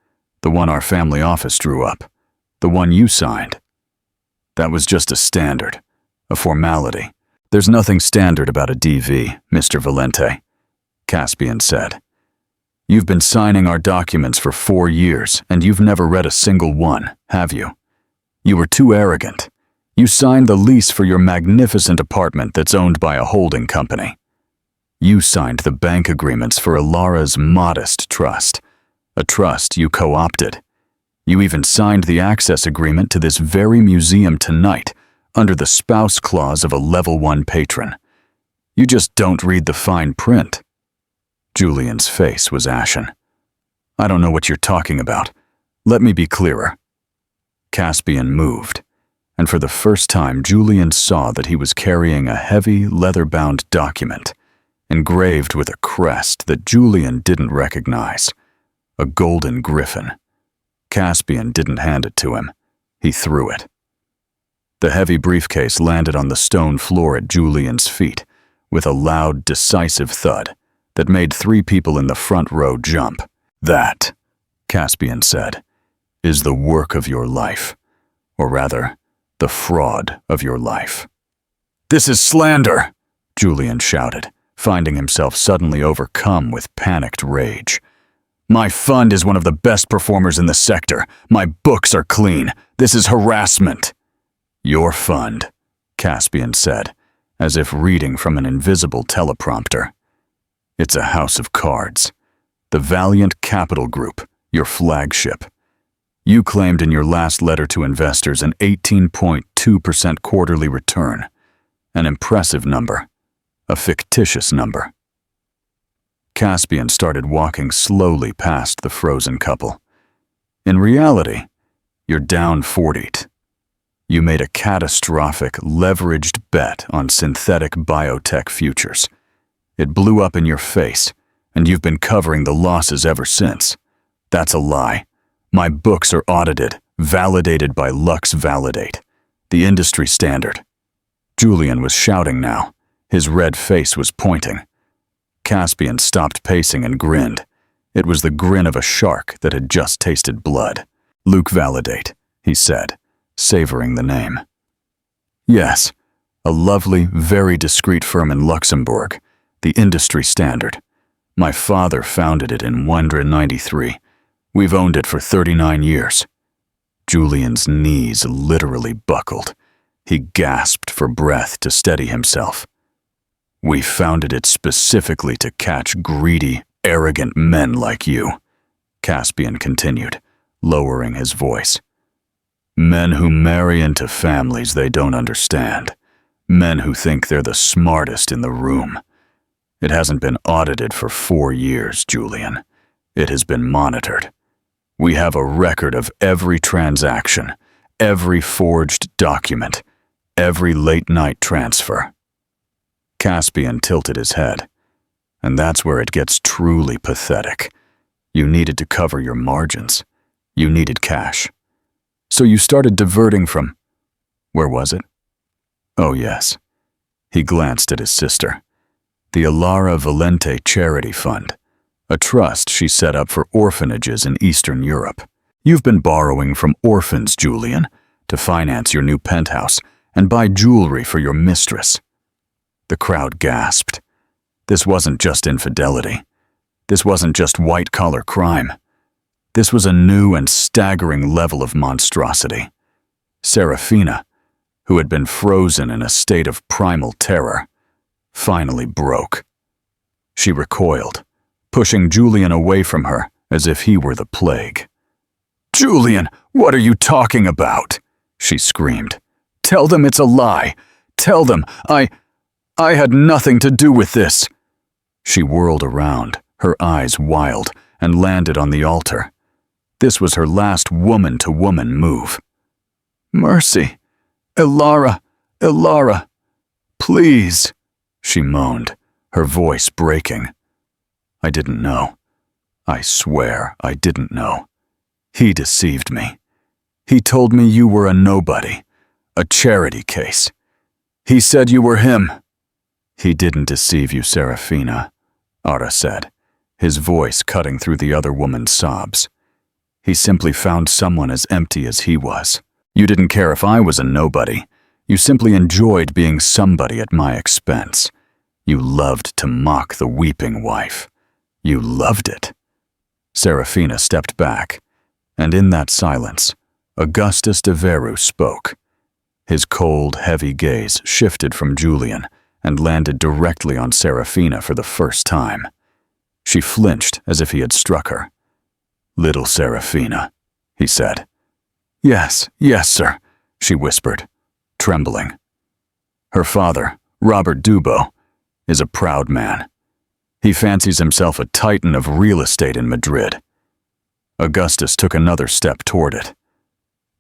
the one our family office drew up, the one you signed. That was just a standard, a formality. There's nothing standard about a DV, Mr. Valente," Caspian said. "You've been signing our documents for 4 years, and you've never read a single one, have you? You were too arrogant. You signed the lease for your magnificent apartment that's owned by a holding company. You signed the bank agreements for Elara's modest trust, a trust you co-opted. You even signed the access agreement to this very museum tonight, under the spouse clause of a level 1 patron. You just don't read the fine print." Julian's face was ashen. "I don't know what you're talking about. Let me be clearer." Caspian moved, and for the first time Julian saw that he was carrying a heavy, leather-bound document, engraved with a crest that Julian didn't recognize, a golden griffin. Caspian didn't hand it to him. He threw it. The heavy briefcase landed on the stone floor at Julian's feet, with a loud, decisive thud that made 3 people in the front row jump. "That," Caspian said, "is the work of your life, or rather, the fraud of your life." "This is slander," Julian shouted, finding himself suddenly overcome with panicked rage. "My fund is one of the best performers in the sector. My books are clean. This is harassment." "Your fund," Caspian said, as if reading from an invisible teleprompter. "It's a house of cards. The Valiant Capital Group, your flagship. You claimed in your last letter to investors an 18.2% quarterly return. An impressive number. A fictitious number." Caspian started walking slowly past the frozen couple. "In reality, you're down 40. You made a catastrophic, leveraged bet on synthetic biotech futures. It blew up in your face, and you've been covering the losses ever since. That's a lie. My books are audited, validated by Lux Validate, the industry standard." Julian was shouting now. His red face was pointing. Caspian stopped pacing and grinned. It was the grin of a shark that had just tasted blood. "Luke Validate," he said, savoring the name. "Yes, a lovely, very discreet firm in Luxembourg, the industry standard. My father founded it in 193. We've owned it for 39 years. Julian's knees literally buckled. He gasped for breath to steady himself. "We founded it specifically to catch greedy, arrogant men like you," Caspian continued, lowering his voice. "Men who marry into families they don't understand. Men who think they're the smartest in the room. It hasn't been audited for 4 years, Julian. It has been monitored. We have a record of every transaction, every forged document, every late-night transfer." Caspian tilted his head. "And that's where it gets truly pathetic. You needed to cover your margins. You needed cash. So you started diverting from— where was it? Oh yes." He glanced at his sister. "The Elara Valente Charity Fund, a trust she set up for orphanages in Eastern Europe. You've been borrowing from orphans, Julian, to finance your new penthouse and buy jewelry for your mistress." The crowd gasped. This wasn't just infidelity. This wasn't just white-collar crime. This was a new and staggering level of monstrosity. Serafina, who had been frozen in a state of primal terror, finally broke. She recoiled, pushing Julian away from her as if he were the plague. "Julian, what are you talking about?" she screamed. "Tell them it's a lie. Tell them I had nothing to do with this." She whirled around, her eyes wild, and landed on the altar. This was her last woman-to-woman move. "Mercy, Elara, please," she moaned, her voice breaking. "I didn't know. I swear I didn't know. He deceived me. He told me you were a nobody, a charity case. He said you were him." "He didn't deceive you, Serafina," Lara said, his voice cutting through the other woman's sobs. "He simply found someone as empty as he was. You didn't care if I was a nobody. You simply enjoyed being somebody at my expense. You loved to mock the weeping wife. You loved it." Serafina stepped back, and in that silence, Augustus de Veru spoke. His cold, heavy gaze shifted from Julian and landed directly on Serafina for the first time. She flinched as if he had struck her. "Little Serafina," he said. Yes, sir," she whispered, trembling. Her father, Robert Dubo, is a proud man. He fancies himself a titan of real estate in Madrid. Augustus took another step toward it.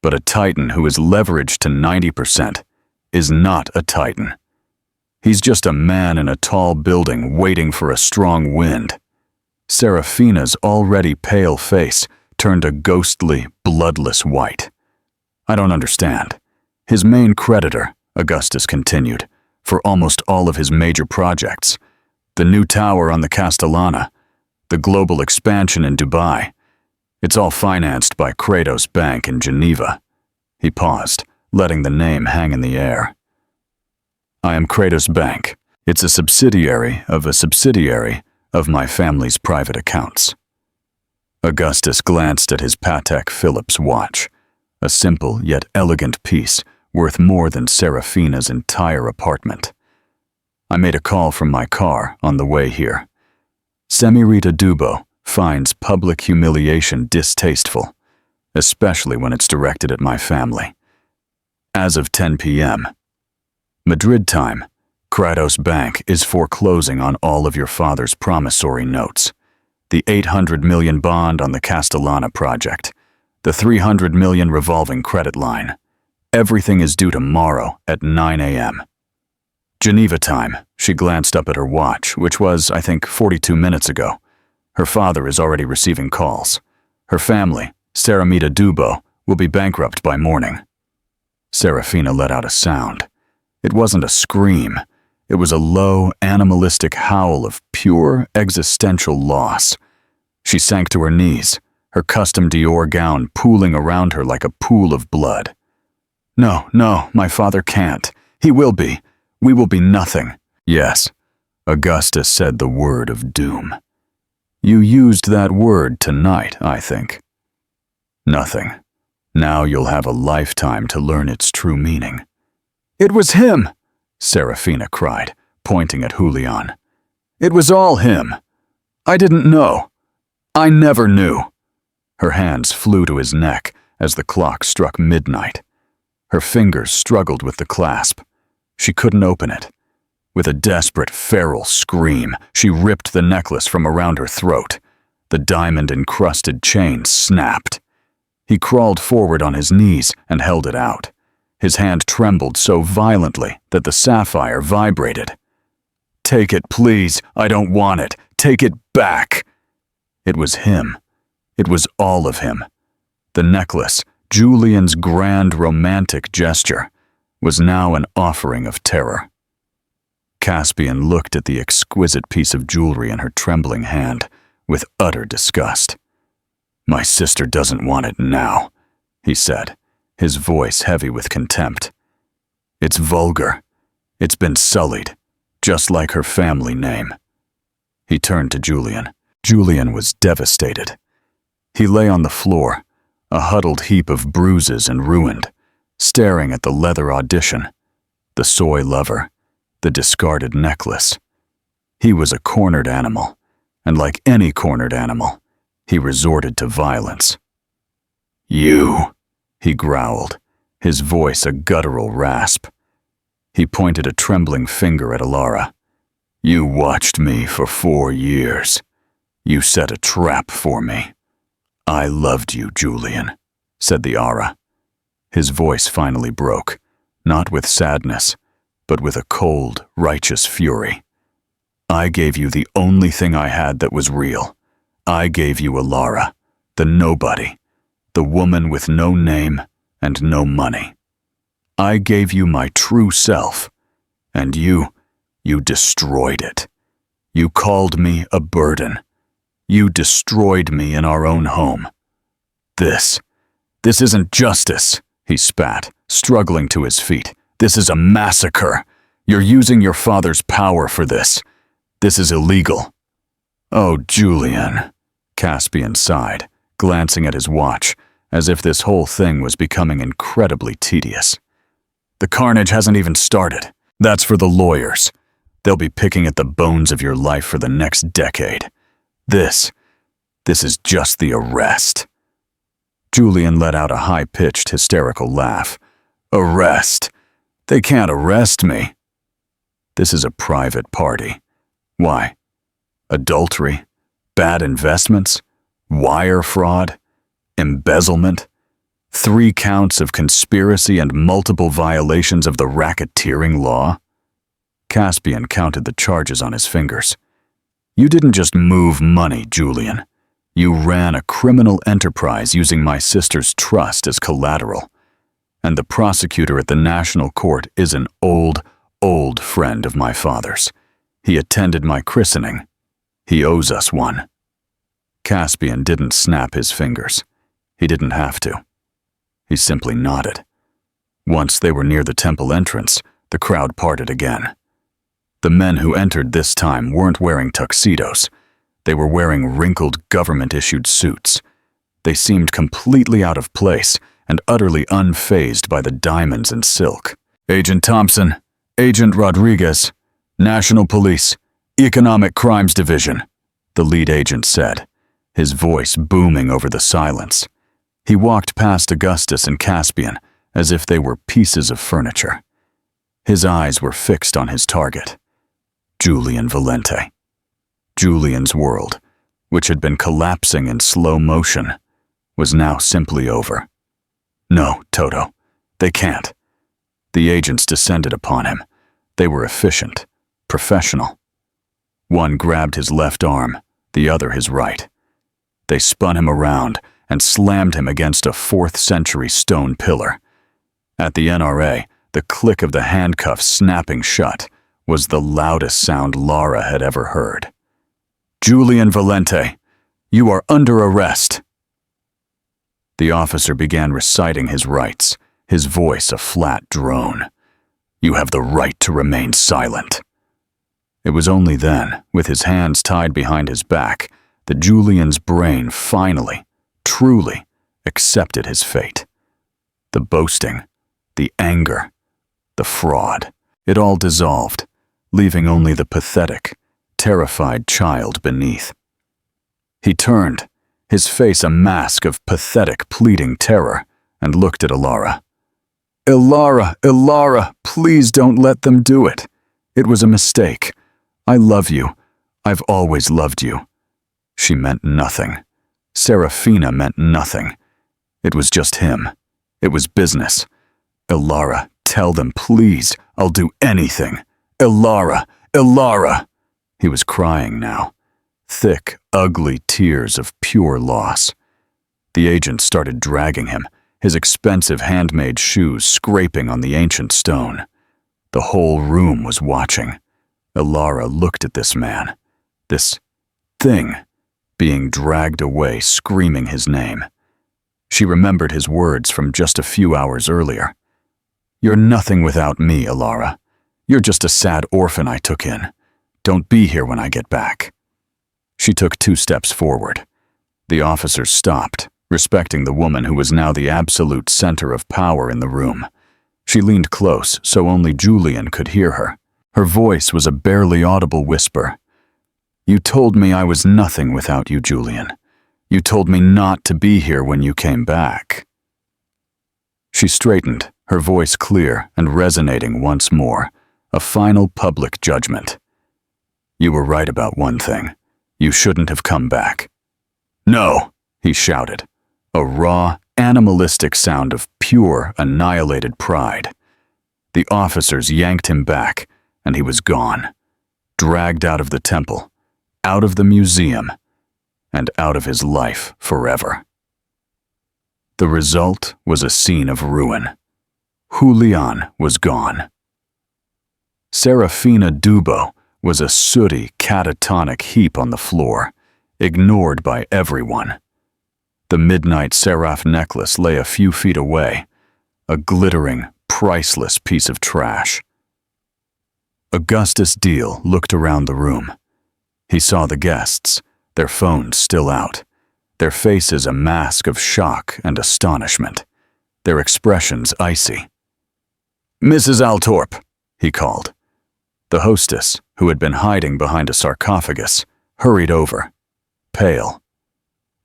But a titan who is leveraged to 90% is not a titan. He's just a man in a tall building waiting for a strong wind. Serafina's already pale face turned a ghostly, bloodless white. "I don't understand. His main creditor," Augustus continued, "for almost all of his major projects, the new tower on the Castellana, the global expansion in Dubai, it's all financed by Kratos Bank in Geneva." He paused, letting the name hang in the air. "I am Kratos Bank. It's a subsidiary of my family's private accounts." Augustus glanced at his Patek Philippe watch, a simple yet elegant piece worth more than Serafina's entire apartment. "I made a call from my car on the way here. Semirita Dubo finds public humiliation distasteful, especially when it's directed at my family. As of 10 p.m. Madrid time, Kratos Bank is foreclosing on all of your father's promissory notes, the 800 million bond on the Castellana project, the 300 million revolving credit line. Everything is due tomorrow at 9 a.m. Geneva time, she glanced up at her watch, which was, I think, 42 minutes ago. Her father is already receiving calls. Her family, Seramita Dubo, will be bankrupt by morning." Serafina let out a sound. It wasn't a scream. It was a low, animalistic howl of pure, existential loss. She sank to her knees, her custom Dior gown pooling around her like a pool of blood. No, my father can't. He will be. We will be nothing." "Yes," Augustus said the word of doom. "You used that word tonight, I think." "Nothing. Now you'll have a lifetime to learn its true meaning." "It was him!" Serafina cried, pointing at Julian. "It was all him. I didn't know. I never knew." Her hands flew to his neck as the clock struck midnight. Her fingers struggled with the clasp. She couldn't open it. With a desperate, feral scream, she ripped the necklace from around her throat. The diamond-encrusted chain snapped. He crawled forward on his knees and held it out. His hand trembled so violently that the sapphire vibrated. "Take it, please. I don't want it. Take it back." It was him. It was all of him. The necklace, Julian's grand romantic gesture, was now an offering of terror. Caspian looked at the exquisite piece of jewelry in her trembling hand with utter disgust. "My sister doesn't want it now," he said, his voice heavy with contempt. "It's vulgar. It's been sullied, just like her family name." He turned to Julian. Julian was devastated. He lay on the floor, a huddled heap of bruises and ruined, staring at the leather audition, the soy lover, the discarded necklace. He was a cornered animal, and like any cornered animal, he resorted to violence. "You," he growled, his voice a guttural rasp. He pointed a trembling finger at Elara. "You watched me for 4 years. You set a trap for me." "I loved you, Julian," said the Aura. His voice finally broke, not with sadness, but with a cold, righteous fury. "I gave you the only thing I had that was real. I gave you Elara, the nobody, the woman with no name and no money. I gave you my true self, and you destroyed it. You called me a burden. You destroyed me in our own home. This isn't justice," he spat, struggling to his feet. "This is a massacre. You're using your father's power for this. This is illegal." "Oh, Julian," Caspian sighed, glancing at his watch, as if this whole thing was becoming incredibly tedious. "The carnage hasn't even started. That's for the lawyers. They'll be picking at the bones of your life for the next decade. This is just the arrest." Julian let out a high-pitched, hysterical laugh. "Arrest? They can't arrest me. This is a private party. Why? Adultery? Bad investments? Wire fraud? Embezzlement? 3 counts of conspiracy and multiple violations of the racketeering law?" Caspian counted the charges on his fingers. "You didn't just move money, Julian. You ran a criminal enterprise using my sister's trust as collateral. And the prosecutor at the National Court is an old friend of my father's. He attended my christening. He owes us one." Caspian didn't snap his fingers. He didn't have to. He simply nodded. Once they were near the temple entrance, the crowd parted again. The men who entered this time weren't wearing tuxedos. They were wearing wrinkled government-issued suits. They seemed completely out of place and utterly unfazed by the diamonds and silk. "Agent Thompson, Agent Rodriguez, National Police, Economic Crimes Division," the lead agent said, his voice booming over the silence. He walked past Augustus and Caspian as if they were pieces of furniture. His eyes were fixed on his target, Julian Valente. Julian's world, which had been collapsing in slow motion, was now simply over. "No, Toto, they can't." The agents descended upon him. They were efficient, professional. One grabbed his left arm, the other his right. They spun him around and slammed him against a 4th-century stone pillar. At the NRA, the click of the handcuffs snapping shut was the loudest sound Lara had ever heard. "Julian Valente, you are under arrest." The officer began reciting his rights, his voice a flat drone. "You have the right to remain silent." It was only then, with his hands tied behind his back, that Julian's brain finally, truly, accepted his fate. The boasting, the anger, the fraud, it all dissolved, leaving only the pathetic, terrified child beneath. He turned, his face a mask of pathetic, pleading terror, and looked at Elara. Elara, please don't let them do it. It was a mistake. I love you. I've always loved you. She meant nothing. Serafina meant nothing. It was just him. It was business. Elara, tell them, please. I'll do anything. Elara! Elara! He was crying now. Thick, ugly tears of pure loss. The agent started dragging him, his expensive handmade shoes scraping on the ancient stone. The whole room was watching. Elara looked at this man, this thing, being dragged away, screaming his name. She remembered his words from just a few hours earlier. You're nothing without me, Elara. You're just a sad orphan I took in. Don't be here when I get back. She took 2 steps forward. The officers stopped, respecting the woman who was now the absolute center of power in the room. She leaned close so only Julian could hear her. Her voice was a barely audible whisper. You told me I was nothing without you, Julian. You told me not to be here when you came back. She straightened, her voice clear and resonating once more, a final public judgment. You were right about one thing. You shouldn't have come back. No, he shouted, a raw, animalistic sound of pure, annihilated pride. The officers yanked him back, and he was gone, dragged out of the temple, out of the museum, and out of his life forever. The result was a scene of ruin. Julian was gone. Serafina Dubo was a sooty, catatonic heap on the floor, ignored by everyone. The midnight seraph necklace lay a few feet away, a glittering, priceless piece of trash. Augustus Deal looked around the room. He saw the guests, their phones still out, their faces a mask of shock and astonishment, their expressions icy. Mrs. Altorp, he called. The hostess, who had been hiding behind a sarcophagus, hurried over, pale.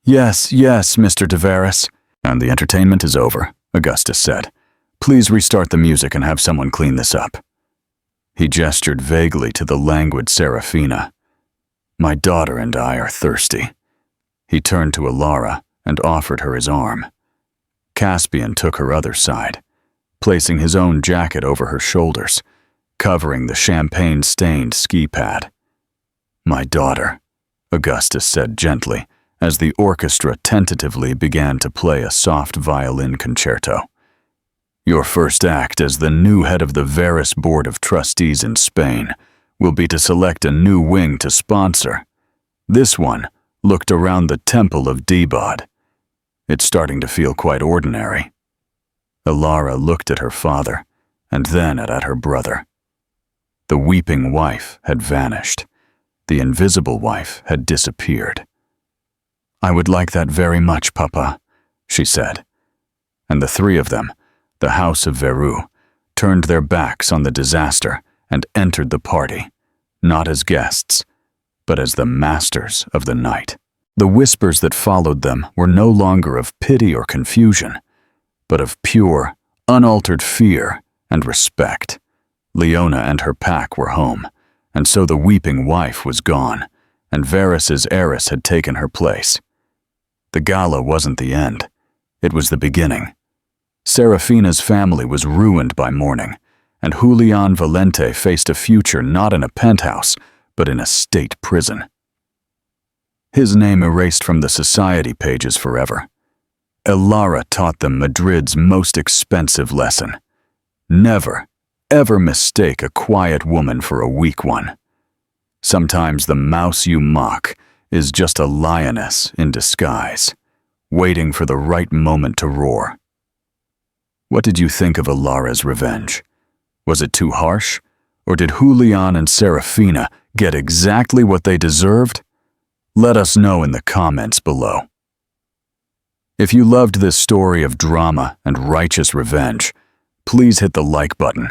Yes, Mr. de Veras. And the entertainment is over, Augustus said. Please restart the music and have someone clean this up. He gestured vaguely to the languid Serafina. My daughter and I are thirsty. He turned to Elara and offered her his arm. Caspian took her other side, placing his own jacket over her shoulders, covering the champagne-stained ski pad. My daughter, Augustus said gently, as the orchestra tentatively began to play a soft violin concerto. Your first act as the new head of the Veris Board of Trustees in Spain will be to select a new wing to sponsor. This one looked around the Temple of Debod. It's starting to feel quite ordinary. Elara looked at her father, and then at her brother. The weeping wife had vanished. The invisible wife had disappeared. I would like that very much, Papa, she said. And the 3 of them, the House of Veru, turned their backs on the disaster and entered the party, not as guests, but as the masters of the night. The whispers that followed them were no longer of pity or confusion, but of pure, unaltered fear and respect. Leona and her pack were home, and so the weeping wife was gone, and Veris's heiress had taken her place. The gala wasn't the end. It was the beginning. Serafina's family was ruined by mourning, and Julian Valente faced a future not in a penthouse, but in a state prison. His name erased from the society pages forever. Elara taught them Madrid's most expensive lesson. Never, ever mistake a quiet woman for a weak one. Sometimes the mouse you mock is just a lioness in disguise, waiting for the right moment to roar. What did you think of Elara's revenge? Was it too harsh? Or did Julian and Serafina get exactly what they deserved? Let us know in the comments below. If you loved this story of drama and righteous revenge, please hit the like button.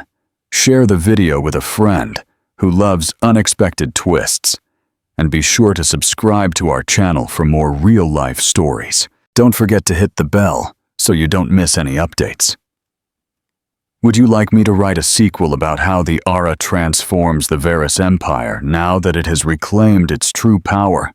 Share the video with a friend who loves unexpected twists, and be sure to subscribe to our channel for more real-life stories. Don't forget to hit the bell so you don't miss any updates. Would you like me to write a sequel about how the Lara transforms the Veris Empire now that it has reclaimed its true power?